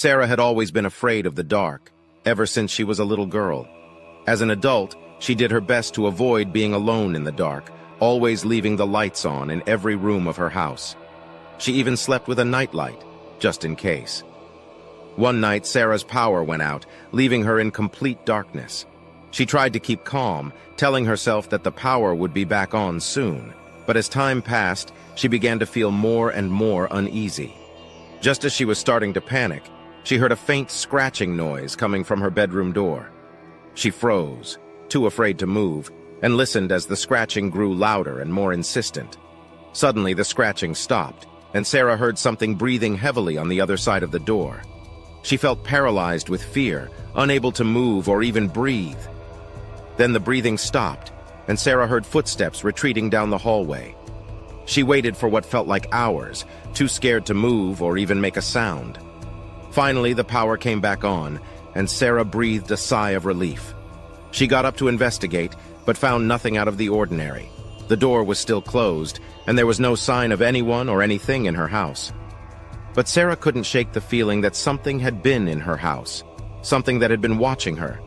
Sarah had always been afraid of the dark, ever since she was a little girl. As an adult, she did her best to avoid being alone in the dark, always leaving the lights on in every room of her house. She even slept with a nightlight, just in case. One night, Sarah's power went out, leaving her in complete darkness. She tried to keep calm, telling herself that the power would be back on soon. But as time passed, she began to feel more and more uneasy. Just as she was starting to panic, she heard a faint scratching noise coming from her bedroom door. She froze, too afraid to move, and listened as the scratching grew louder and more insistent. Suddenly, the scratching stopped, and Sarah heard something breathing heavily on the other side of the door. She felt paralyzed with fear, unable to move or even breathe. Then the breathing stopped, and Sarah heard footsteps retreating down the hallway. She waited for what felt like hours, too scared to move or even make a sound. Finally, the power came back on, and Sarah breathed a sigh of relief. She got up to investigate, but found nothing out of the ordinary. The door was still closed, and there was no sign of anyone or anything in her house. But Sarah couldn't shake the feeling that something had been in her house, something that had been watching her.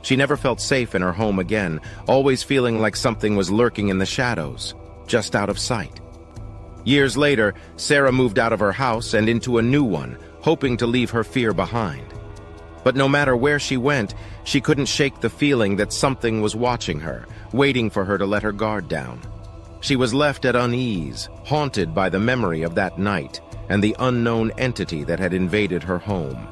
She never felt safe in her home again, always feeling like something was lurking in the shadows, just out of sight. Years later, Sarah moved out of her house and into a new one, hoping to leave her fear behind. But no matter where she went, she couldn't shake the feeling that something was watching her, waiting for her to let her guard down. She was left at unease, haunted by the memory of that night and the unknown entity that had invaded her home.